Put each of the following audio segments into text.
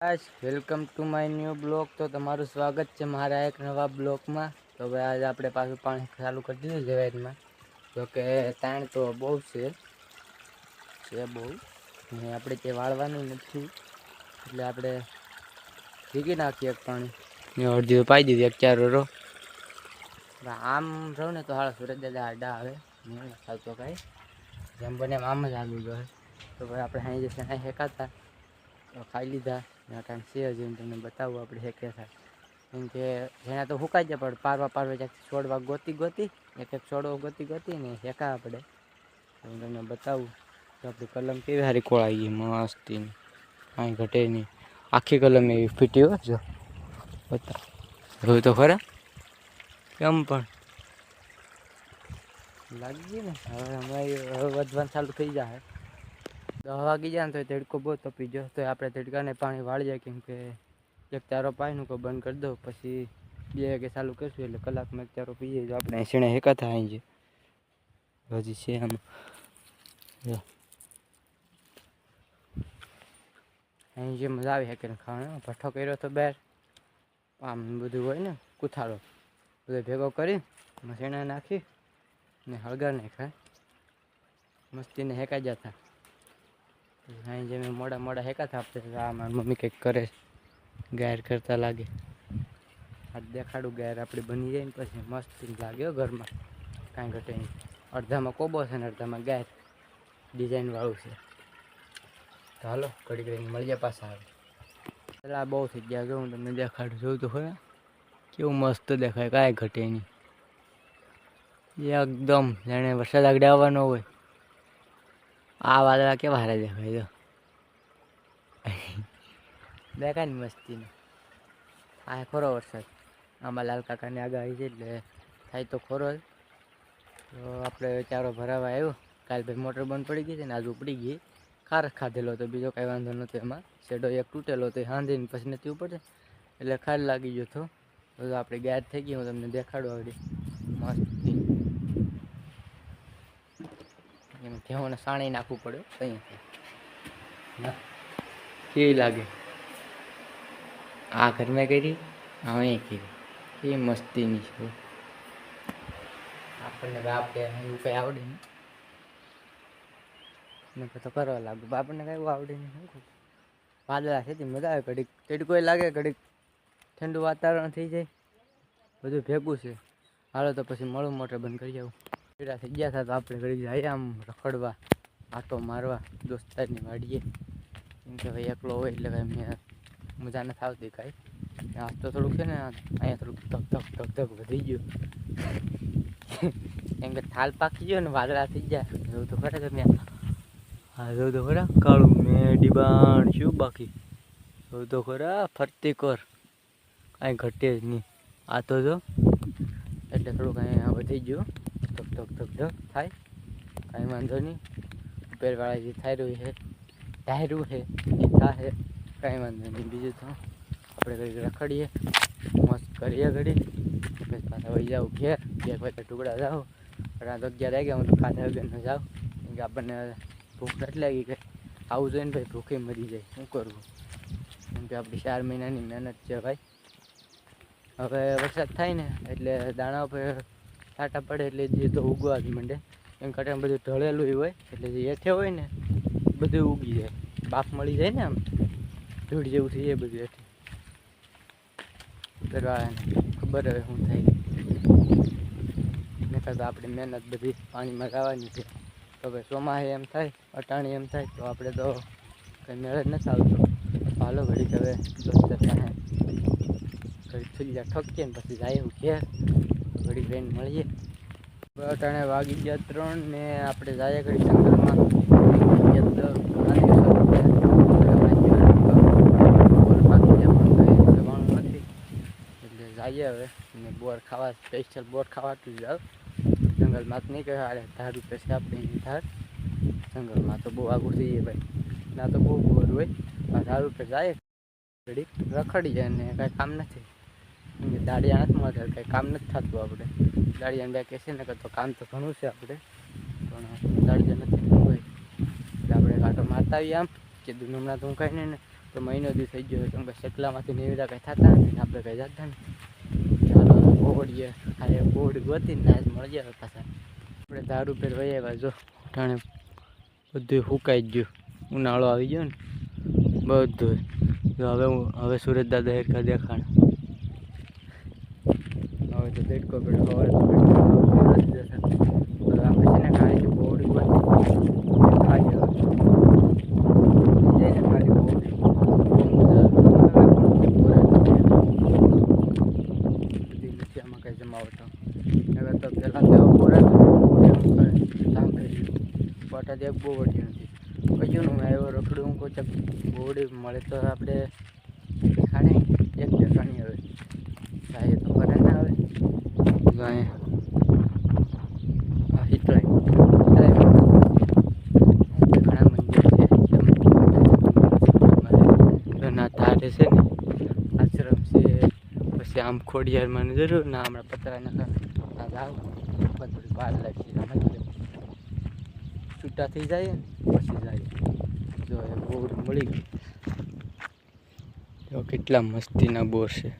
Guys welcome to my new blog. તો તમારું સ્વાગત છે મારા એક નવા બ્લોગમાં। તો હવે આજે આપણે પાછું પાણી ચાલુ કરી દીધું જવાઈમાં। તો કે તાણ તો બહુ છે બહુ ને આપણે તે વાળવાનું નથી એટલે આપણે ભીગી નાખીએ એક પાણી ને અડધી પાઈ દીધી એક ચાર રો આમ રહું ને તો હાલ સુરત દાદા આડા આવે નહીં ચાલતો કાંઈ જેમ બને આમ જ હાલવું જોઈએ। તો ભાઈ આપણે અહીં જશે અહીં હેકાતા તો ખાઈ લીધા કારણ છે હજી હું તમને બતાવું આપણે હેકે થાય કેમ કે જેના તો સુકાઈ જાય પણ પારવા જ્યાંથી છોડવા ગોતી એક છોડવો ગોતી ને હેકા આપણે તો હું તમને બતાવું તો આપણી કલમ કેવી સારી ખોળાઈ ગઈ મસ્તી કાંઈ ઘટે નહીં આખી કલમ એવી ફીટી હોય જો બતાવ જોયું તો ખરા કેમ પણ લાગી ગઈ ને હવે હમણાં વધવાનું ચાલુ થઈ જાય। 10 વાગી જાય ને તો તડકો બહુ તપી ગયો તો આપણે તડકાને પાણી વાળી જાય કેમ કે એક ચારો પાણીનું કોઈ બંધ કરી દો પછી 2 વાગે ચાલુ કરશું એટલે કલાકમાં એક ચારો પી જાય તો આપણે શેણે હેકાતા આવી જાય હજી છે આમ અહીં જે મજા આવી શકે ને ખાવાનો ભઠ્ઠો કર્યો તો બહાર આમ બધું હોય ને કુથાળો બધો ભેગો કરી મશીણા નાખી ને હળગાર નાખાય મસ્તીને હેકાઈ જતા। અહીં જે મોડા હેકાતા આપણે આ મારી મમ્મી કંઈક કરે ગાયર કરતા લાગે આ દેખાડું ગાયર આપણે બની જાય ને પછી મસ્ત લાગ્યો ઘરમાં કાંઈ ઘટે નહીં અડધામાં કોબો છે ને અડધામાં ગાયર ડિઝાઇનવાળું છે। તો હાલો ઘડી ઘડીને મળીએ પાછા આવે પેલા બહુ થઈ ગયા જો હું તમને દેખાડું જોયું તો ખરા કેવું મસ્ત દેખાય કાંઈ ઘટે નહીં એકદમ જાણે વરસાદ આગળ આવવાનો હોય આ વાદળા કેવા હારા દેખાય જો દેખાય ને મસ્તીને આ ખરો વરસાદ આમાં લાલ કાકાની આગાહી છે એટલે થાય તો ખરો જ। તો આપણે ચારો ભરાવા આવ્યો કાલ ભાઈ મોટર બંધ પડી ગઈ છે ને આજ ઉપડી ગઈ ખારસ ખાધેલો હતો બીજો કાંઈ વાંધો નહોતો એમાં શેડો એક તૂટેલો હતો હાંધીને પછી નથી ઉપડે એટલે ખાર લાગી ગયો હતો તો આપણે ગાયબ થઈ ગઈ હું તમને દેખાડું આવડી મસ્તી એમ ઘેવને સાણી નાખવું પડે અહીંયા કેવી લાગે આ ઘરમાં કરી અહીં કરી એ મસ્તીની છે આપણને બાપ એવું કંઈ આવડે નહીં તો કરવા લાગુ આપણને કઈ એવું આવડે નહીં શું વાદળા છે મજા આવે ઘડીક તડકો લાગે ઘડીક ઠંડુ વાતાવરણ થઈ જાય બધું ભેગું છે। હાલો તો પછી મળું મોટર બંધ કરી જાઉં પીડા થઈ ગયા હતા તો આપણે ઘડીક જઈએ આમ રખડવા આટો મારવા દોસ્તારની વાડીએ કેમ કે ભાઈ એકલો હોય એટલે કાંઈ મજા નથી આવતી કાંઈ આજ તો થોડુંક છે ને અહીંયા થોડુંક ધક વધી ગયું કેમ કે થાલ પાકી ગયો ને વાદળા થઈ ગયા એવું તો ખરે તમે હા જોઉં તો ખરા કાળું મેડી બાણ શું બાકી જોઉં તો ખરા ફરતી કર કાંઈ ઘટે જ નહીં આ તો જો એટલે થોડુંક અહીંયા વધી ગયું ધક થાય કાંઈ વાંધો નહીં ઉપરવાળા જે થાય રહ્યું છે એ થાય કાંઈ વાંધો નહીં બીજું તો આપણે ઘડી રખડીએ મસ્ત કરીએ ઘડી પછી પાછા વહી જાઉં ઘેર 2 વાગે ટુકડા જાઓ રાત 11 વાગ્યા હું તો ખાધા વગર ન જાઉં કેમ કે આપણને ભૂખ નથી લાગી ગઈ આવું જોઈએ ને ભાઈ ભૂખે મરી જાય શું કરવું કેમ કે આપણી 4 મહિનાની મહેનત છે ભાઈ હવે વરસાદ થાય ને એટલે દાણા ઉપર છાંટા પડે એટલે જે તો ઉગવા જ માંડે એમ કાંઠે બધું ઢળેલું હોય એટલે જે હેઠે હોય ને બધું ઉગી જાય બાફ મળી જાય ને આમ ધૂળ જેવું થઈ જાય બધું હેઠે કરવાને ખબર હવે શું થાય નકર તો આપણે મહેનત બધી પાણીમાં લાવવાની છે તો ભાઈ ચોમાસે એમ થાય અટાણી એમ થાય તો આપણે તો કંઈ મેળ જ નથી આવતો હાલો ઘડીક હવે દોસ્તર પાસે ઘડીક ફૂલ્યા ઠોકીએ ને પછી જાય હું ઘેર ઘડીક રહીને મળીએ અટાણે વાગી ગયા 3 ને આપણે જઈએ ઘડી જંગલમાં જઈએ હવે ને બોર ખાવા સ્પેશિયલ બોર ખાવાતું જાવ જંગલમાં તો નહીં કહે ધાર રૂપિયા છે આપણે ધાર જંગલમાં તો બહુ આગળ જઈએ ભાઈ ના તો બહુ બોર હોય ધાર રૂપિયા જાય ઘડીક રખડી જાય ને કાંઈ કામ નથી દાડિયા નથી મળતા કાંઈ કામ નથી થતું આપણે દાડિયાને બે કહેશે ને તો કામ તો ઘણું છે આપણે પણ દાડિયા નથી હોય એટલે આપણે કાંટો મારતા આવીએ આમ કીધું હમણાં તો હું કાંઈ નહીં ને તો મહિનો દી થઈ ગયો કેમ કે શકલામાંથી નિવેદા કંઈ થતા નથી આપણે કંઈ જતા ને ચાલો બોડીએ આ બોડી ગોતી ને આજ મળી જાય પાછા આપણે દારૂ પેર વહી આવ્યા જો ઠાણે બધું સુકાઈ ગયું ઉનાળો આવી ગયો ને બધું જો હવે સુરત દાદા હેરખા દેખાણ હવે તો દેડકો પેડો હવે તો આપણે છે ને ખાલી બોડી ગોતી ખાલી જઈને ખાલી બોડી આમાં કઈ જમાવટ હવે તો પહેલાં તો બોરા પોટા એક બહુ વટી નથી કજું હું આવ્યો રખડું હું કોઈ બોડી મળે તો આપણે ખાણી એક દેખાણી હવે સાહેબ તો ફરે ના આવે હિતરાય ઘણા મંદિર છે ના ધારે છે ને આશ્રમ છે પછી આમ ખોડિયારમાં જરૂર ના હમણાં પતરા ના જાવ થોડી વાર લાગશે છૂટા થઈ જાય ને પછી જાય જો એ બોર મળી ગઈ જો કેટલા મસ્તીના બોર છે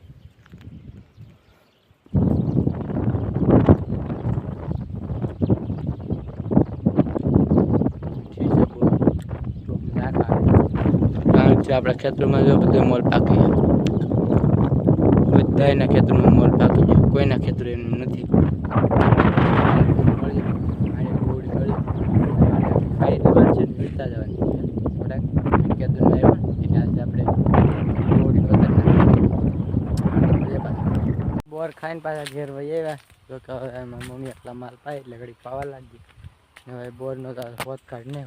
આપણા ખેતરમાં જો બધું મોલ પાકી જાય બધાના ખેતરમાં મોલ પાકી જાય કોઈના ખેતર એમ નથી વિરતા જવાની થોડાક ખેતરમાં આવ્યો એટલે આજે આપણે બોર ખાઈને પાછા ઘેર વહી આવ્યા જો કે હવે મારી મમ્મી એટલા માલ પાય એટલે ઘડી પાવા લાગી હવે બોરનો તો હોત કાઢ ને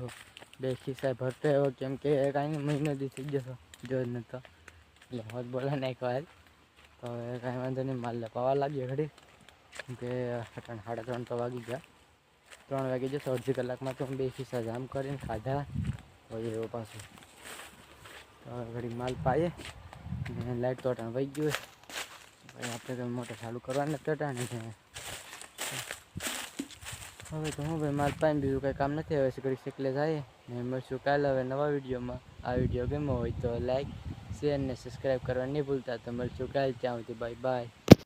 બે ખિસ્સા ભરતો એવો કેમ કે કાંઈ મહિનો દી થઈ જશો જો જ નતો એટલે હોત બોલા નાખ્યો હાલ તો હવે કાંઈ વાંધો નહીં માલને પાવા લાગીએ ઘડી કેમ કે 3:30 તો વાગી ગયા 3 વાગી જશે અડધી કલાકમાં તો બે ખિસ્સા જામ કરીને ખાધા હોય એવો પાછું તો હવે ઘડી માલ પાઈએ લાઇટ તો અટાણ વહી ગયું ભાઈ આપણે તો મોટર ચાલુ કરવાને તો અટાણે છે હવે તો હું ભાઈ માલ પાઈને બીજું કંઈ કામ નથી હવે ઘડી શીખલે જાય ને મળશું કાલે હવે નવા વિડીયોમાં આ વિડીયો ગમ્યો હોય તો લાઈક શેર ને સબસ્ક્રાઈબ કરવા નહીં ભૂલતા તો મળશું કાલે ત્યાં સુધી બાય બાય